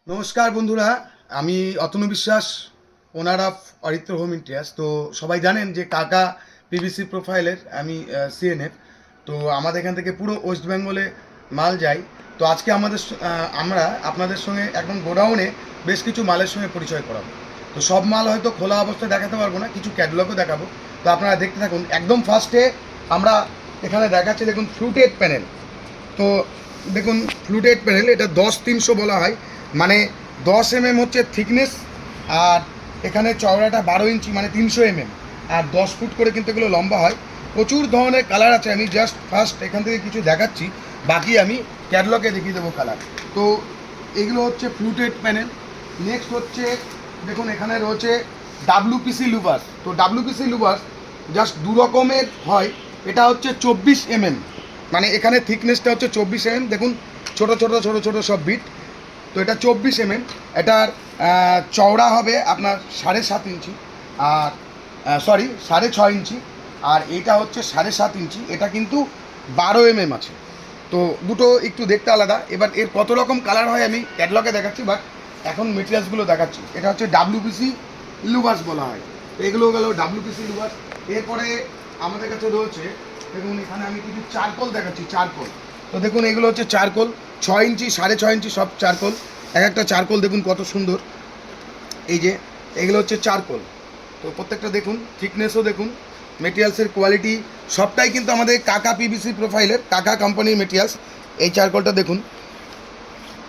নমস্কার বন্ধুরা, আমি অতনু বিশ্বাস, ওনার অফ অরিত্র হোম ইন্টেরিয়ার্স। তো সবাই জানেন যে কাকা পিভিসি প্রোফাইলের আমি সিএনএফ। তো আমাদের এখান থেকে পুরো ওয়েস্ট বেঙ্গলে মাল যায়। তো আজকে আমরা আপনাদের সঙ্গে একদম গোডাউনে বেশ কিছু মালের সঙ্গে পরিচয় করাবো। তো সব মাল হয়তো খোলা অবস্থায় দেখাতে পারবো না, কিছু ক্যাটালগও দেখাবো। তো আপনারা দেখতে থাকুন। একদম ফার্স্টে আমরা এখানে দেখাচ্ছি, দেখুন ফ্লুটেড প্যানেল। তো দেখুন ফ্লুটেড প্যানেল, এটা 10-300 বলা হয়, মানে 10 mm হচ্ছে থিকনেস, আর এখানে চওড়াটা 12 ইঞ্চি, মানে 300 mm, আর 10 ফুট করে কিন্তু এগুলো লম্বা হয়। প্রচুর ধরনের কালার আছে, আমি জাস্ট ফার্স্ট এখান থেকে কিছু দেখাচ্ছি, বাকি আমি ক্যাটলগে দেখিয়ে দেবো কালার। তো এগুলো হচ্ছে ফ্লুটেড প্যানেল। নেক্সট হচ্ছে দেখুন এখানে রয়েছে ডাব্লুপিসি লুভার। তো ডাব্লুপিসি লুভার জাস্ট দু রকমের হয়। এটা হচ্ছে 24 mm, মানে এখানে থিকনেসটা হচ্ছে 24 mm। দেখুন ছোট ছোট ছোট ছোট সব বিট। তো এটা 24 mm। এটার চওড়া হবে আপনার 7.5 ইঞ্চি, আর 6.5 ইঞ্চি, আর এটা হচ্ছে 7.5 ইঞ্চি। এটা কিন্তু 12 mm আছে। তো দুটো একটু দেখতে আলাদা। এবার এর কত রকম কালার হয় আমি ক্যাটলগে দেখাচ্ছি, বাট এখন মেটেরিয়ালসগুলো দেখাচ্ছি। এটা হচ্ছে ডাব্লুপিসি লুভার্স বলা হয়। তো এগুলো গেল ডাব্লুপিসি লুভার্স। এরপরে আমাদের কাছে রয়েছে, দেখুন এখানে আমি কিছু চারকোল দেখাচ্ছি, চারকোল। তো দেখুন এগুলো হচ্ছে চারকোল, 6 ইঞ্চি, 6.5 ইঞ্চি সব চারকোল। এক একটা চারকোল দেখুন কত সুন্দর। এই যে এগুলো হচ্ছে চারকোল। তো প্রত্যেকটা দেখুন, থিকনেসও দেখুন, মেটেরিয়ালসের কোয়ালিটি সবটাই কিন্তু আমাদের কাকা পিভিসি প্রোফাইলের, কাকা কোম্পানির মেটেরিয়ালস। এই চারকোলটা দেখুন।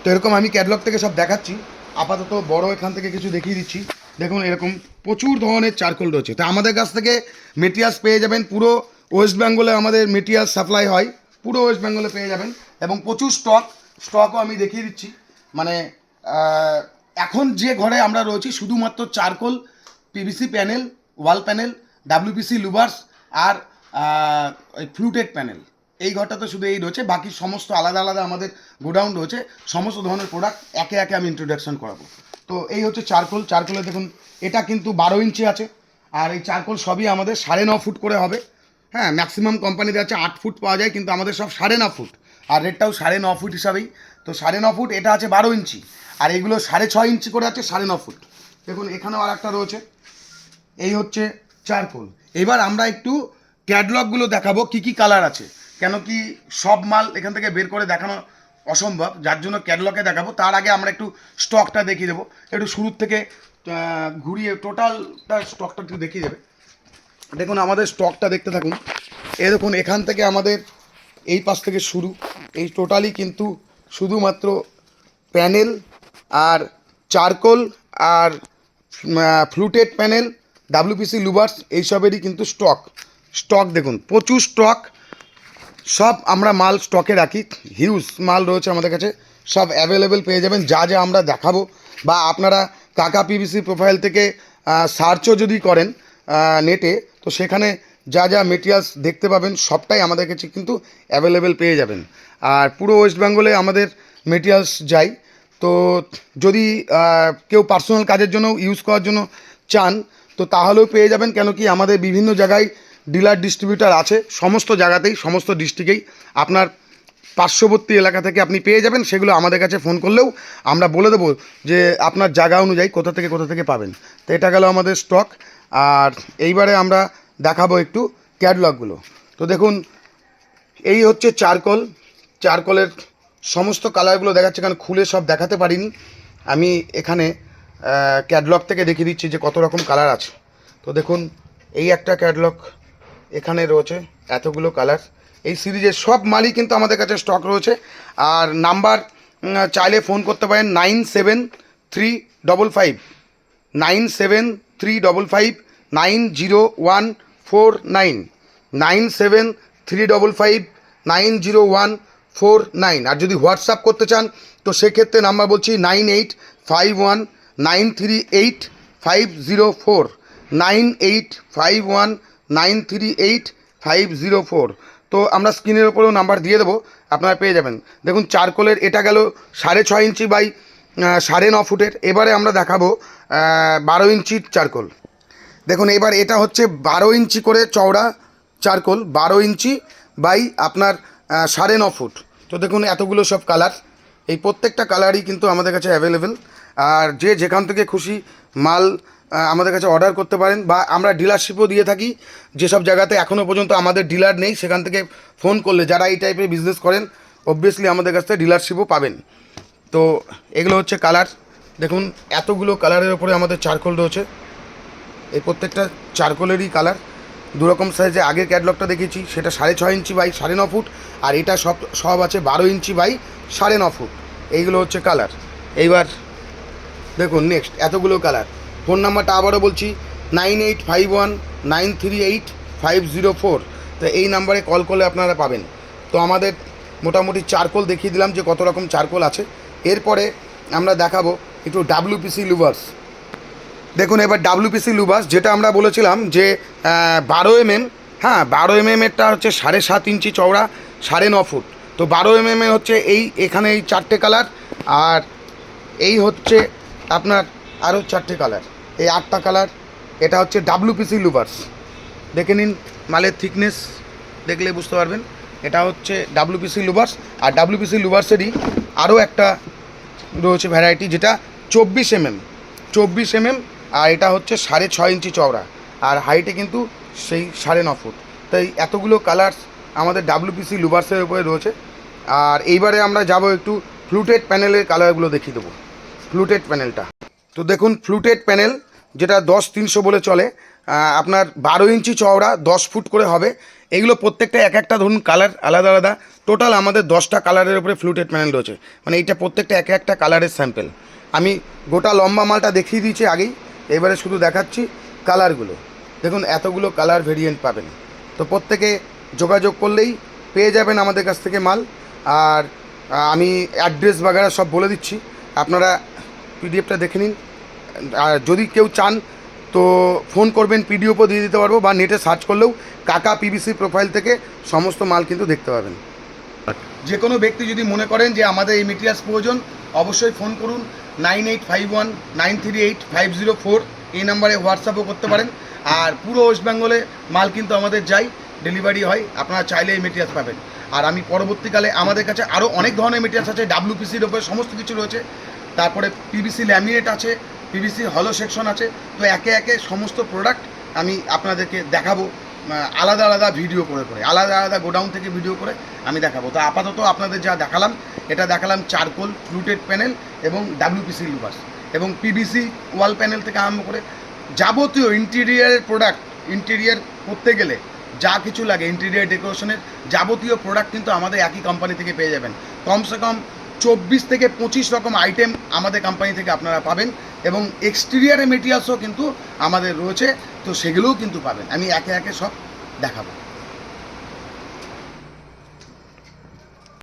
তো এরকম আমি ক্যাটলগ থেকে সব দেখাচ্ছি, আপাতত বড় এখান থেকে কিছু দেখিয়ে দিচ্ছি। দেখুন এরকম প্রচুর ধরনের চারকোল রয়েছে। তো আমাদের কাছ থেকে মেটেরিয়ালস পেয়ে যাবেন, পুরো ওয়েস্ট বেঙ্গলে আমাদের মেটেরিয়ালস সাপ্লাই হয়, পুরো ওয়েস্ট বেঙ্গলে পেয়ে যাবেন, এবং প্রচুর স্টকও আমি দেখিয়ে দিচ্ছি। মানে এখন যে ঘরে আমরা রয়েছি শুধুমাত্র charcoal, PVC panel, wall panel, WPC louvers, আর ওই ফ্লুটেড প্যানেল, এই ঘরটাতে শুধু এই রয়েছে। বাকি সমস্ত আলাদা আলাদা আমাদের গোডাউন রয়েছে, সমস্ত ধরনের প্রোডাক্ট একে একে আমি ইন্ট্রোডাকশন করাবো। তো এই হচ্ছে চারকোল। চারকোলে দেখুন এটা কিন্তু 12 ইঞ্চি আছে, আর এই চারকোল সবই আমাদের 9.5 ফুট করে হবে। হ্যাঁ, ম্যাক্সিমাম কোম্পানিতে আছে 8 ফুট পাওয়া যায়, কিন্তু আমাদের সব 9.5 ফুট, আর রেটটাও 9.5 ফুট হিসাবেই। তো 9.5 ফুট, এটা আছে 12 ইঞ্চি, আর এগুলো 6.5 ইঞ্চি করে আছে 9.5 ফুট। দেখুন এখানেও আর একটা রয়েছে। এই হচ্ছে চারকোল। এবার আমরা একটু ক্যাটলগগুলো দেখাবো, কি কি কালার আছে, কেন কি সব মাল এখান থেকে বের করে দেখানো অসম্ভব, যার জন্য ক্যাটলগে দেখাবো। তার আগে আমরা একটু স্টকটা দেখিয়ে দেবো, একটু শুরুর থেকে ঘুরিয়ে টোটালটা স্টকটা একটু দেখিয়ে দেবে। দেখুন আমাদের স্টকটা দেখতে থাকুন। এই দেখুন এখান থেকে আমাদের এই পাশ থেকে শুরু, এই টোটালি কিন্তু শুধুমাত্র প্যানেল আর চারকোল আর ফ্লুটেড প্যানেল, ডাব্লিউপিসি লুভার্স, এইসবেরই কিন্তু স্টক দেখুন প্রচুর স্টক। সব আমরা মাল স্টকে রাখি, হিউজ মাল রয়েছে আমাদের কাছে, সব অ্যাভেলেবেল পেয়ে যাবেন। যা যা আমরা দেখাবো, বা আপনারা কাকা পিভিসি প্রোফাইল থেকে সার্চও যদি করেন নেটে, তো সেখানে যা যা মেটেরিয়ালস দেখতে পাবেন সবটাই আমাদের কাছে কিন্তু অ্যাভেলেবেল পেয়ে যাবেন। আর পুরো ওয়েস্ট বেঙ্গলে আমাদের মেটেরিয়ালস যায়। তো যদি কেউ পার্সোনাল কাজের জন্য ইউজ করার জন্য চান, তো তাহলেও পেয়ে যাবেন, কেন কি আমাদের বিভিন্ন জায়গায় ডিলার ডিস্ট্রিবিউটার আছে, সমস্ত জায়গাতেই, সমস্ত ডিস্ট্রিক্টেই আপনার পার্শ্ববর্তী এলাকা থেকে আপনি পেয়ে যাবেন। সেগুলো আমাদের কাছে ফোন করলেও আমরা বলে দেবো যে আপনার জায়গা অনুযায়ী কোথা থেকে পাবেন। তো এটা গেল আমাদের স্টক। আর এইবারে আমরা দেখাবো একটু ক্যাটলগগুলো। তো দেখুন এই হচ্ছে চারকোল। চারকোলের সমস্ত কালারগুলো দেখাচ্ছে, কারণ খুলে সব দেখাতে পারিনি আমি। এখানে ক্যাটলগ থেকে দেখিয়ে দিচ্ছি যে কত রকম কালার আছে। তো দেখুন এই একটা ক্যাটলগ, এখানে রয়েছে এতগুলো কালার। এই সিরিজের সব মালই কিন্তু আমাদের কাছে স্টক রয়েছে। আর নাম্বার চাইলে ফোন করতে পারেন 9735 9735 আর যদি হোয়াটসঅ্যাপ করতে চান, তো সেক্ষেত্রে নাম্বার বলছি 9851938504, 9851938504। তো আমরা স্ক্রিনের ওপরেও নাম্বার দিয়ে দেবো, আপনারা পেয়ে যাবেন। দেখুন চারকোলের এটা গেল 6.5 ইঞ্চি বাই 9.5 ফুটের। এবারে আমরা দেখাবো 12 ইঞ্চির চারকোল। দেখুন এবার এটা হচ্ছে 12 ইঞ্চি করে চওড়া চারকোল, 12 ইঞ্চি বাই আপনার 9.5 ফুট। তো দেখুন এতগুলো সব কালার, এই প্রত্যেকটা কালারই কিন্তু আমাদের কাছে অ্যাভেলেবেল। আর যে যেখান থেকে খুশি মাল আমাদের কাছে অর্ডার করতে পারেন, বা আমরা ডিলারশিপও দিয়ে থাকি। যেসব জায়গাতে এখনও পর্যন্ত আমাদের ডিলার নেই, সেখান থেকে ফোন করলে যারা এই টাইপের বিজনেস করেন অবভিয়াসলি আমাদের কাছ থেকে ডিলারশিপও পাবেন। তো এগুলো হচ্ছে কালার। দেখুন এতগুলো কালারের ওপরে আমাদের চারকোল রয়েছে। এই প্রত্যেকটা চারকোলেরই কালার দুরকম সাইজে। আগের ক্যাটলগটা দেখিয়েছি সেটা 6.5 ইঞ্চি বাই 9.5 ফুট, আর এটা সব আছে 12 ইঞ্চি বাই 9.5 ফুট। এইগুলো হচ্ছে কালার। এইবার দেখুন নেক্সট এতগুলো কালার। ফোন নাম্বারটা আবারও বলছি 9851938504। তো এই নাম্বারে কল করলে আপনারা পাবেন। তো আমাদের মোটামুটি চারকোল দেখিয়ে দিলাম যে কত রকম চারকোল আছে। এরপরে আমরা দেখাবো একটু WPC লুভার্স। দেখুন এবার WPC লুভার্স, যেটা আমরা বলেছিলাম যে 12 mm, হ্যাঁ 12 mm এরটা হচ্ছে 7.5 ইঞ্চি চওড়া, 9.5 ফুট। তো 12 mm হচ্ছে এখানে এই 4টে কালার, আর এই হচ্ছে আপনার আরও 4টে কালার, এই 8টা কালার। এটা হচ্ছে WPC লুভার্স। দেখে নিন মালের থিকনেস দেখলে বুঝতে পারবেন। এটা হচ্ছে WPC লুভার্স। আর WPC লুভার্সেরই আরও একটা রয়েছে ভ্যারাইটি, যেটা 24 mm, আর এটা হচ্ছে 6.5 ইঞ্চি চওড়া, আর হাইটে কিন্তু সেই 9.5 ফুট। তাই এতগুলো কালার্স আমাদের WPC লুভার্সের উপরে রয়েছে। আর এইবারে আমরা যাব একটু ফ্লুটেড প্যানেলের কালারগুলো দেখিয়ে দেবো। ফ্লুটেড প্যানেলটা তো দেখুন, ফ্লুটেড প্যানেল যেটা 10-300 বলে চলে, আপনার 12 ইঞ্চি চওড়া, 10 ফুট করে হবে। এগুলো প্রত্যেকটা এক একটা ধরুন কালার আলাদা আলাদা। টোটাল আমাদের 10টা কালারের উপরে ফ্লুটেড প্যানেল রয়েছে, মানে এইটা প্রত্যেকটা এক একটা কালারের স্যাম্পেল। আমি গোটা লম্বা মালটা দেখিয়ে দিয়েছি আগেই, এবারে শুধু দেখাচ্ছি কালারগুলো। দেখুন এতগুলো কালার ভেরিয়েন্ট পাবেন। তো প্রত্যেকে যোগাযোগ করলেই পেয়ে যাবেন আমাদের কাছ থেকে মাল। আর আমি অ্যাড্রেস বাগেরা সব বলে দিচ্ছি, আপনারা পিডিএফটা দেখে নিন। আর যদি কেউ চান তো ফোন করবেন, পিডিএফও দিয়ে দিতে পারবো, বা নেটে সার্চ করলেও কাকা PVC প্রোফাইল থেকে সমস্ত মাল কিন্তু দেখতে পাবেন। যে কোনো ব্যক্তি যদি মনে করেন যে আমাদের এই মেটেরিয়ালস প্রয়োজন, অবশ্যই ফোন করুন 9851938504। এই নাম্বারে হোয়াটসঅ্যাপও করতে পারেন। আর পুরো ওয়েস্ট বেঙ্গলে মাল কিন্তু আমাদের যাই, ডেলিভারি হয়, আপনারা চাইলে এই মেটেরিয়ালস পাবেন। আর আমি পরবর্তীকালে আমাদের কাছে আরও অনেক ধরনের মেটেরিয়ালস আছে, WPCর উপরে সমস্ত কিছু রয়েছে। তারপরে PVC ল্যামিনেট আছে, PVC হলো সেকশন আছে। তো একে একে সমস্ত প্রোডাক্ট আমি আপনাদেরকে দেখাবো, আলাদা আলাদা ভিডিও করে আলাদা আলাদা গোডাউন থেকে ভিডিও করে আমি দেখাবো। তো আপাতত আপনাদের যা দেখালাম, এটা দেখালাম চারকোল, ফ্লুটেড প্যানেল এবং WPC লুভার্স, এবং PVC ওয়াল প্যানেল থেকে আরম্ভ করে যাবতীয় ইন্টেরিয়ারের প্রোডাক্ট। ইন্টেরিয়ার করতে গেলে যা কিছু লাগে ইন্টেরিয়ার ডেকোরেশনের যাবতীয় প্রোডাক্ট কিন্তু আমাদের একই কোম্পানি থেকে পেয়ে যাবেন। কমসে কম 24 থেকে 25 রকম আইটেম আমাদের কোম্পানি থেকে আপনারা পাবেন, এবং এক্সটেরিয়ারের মেটেরিয়ালসও কিন্তু আমাদের রয়েছে। তো সেগুলোও কিন্তু পাবেন, আমি একে একে সব দেখাবো।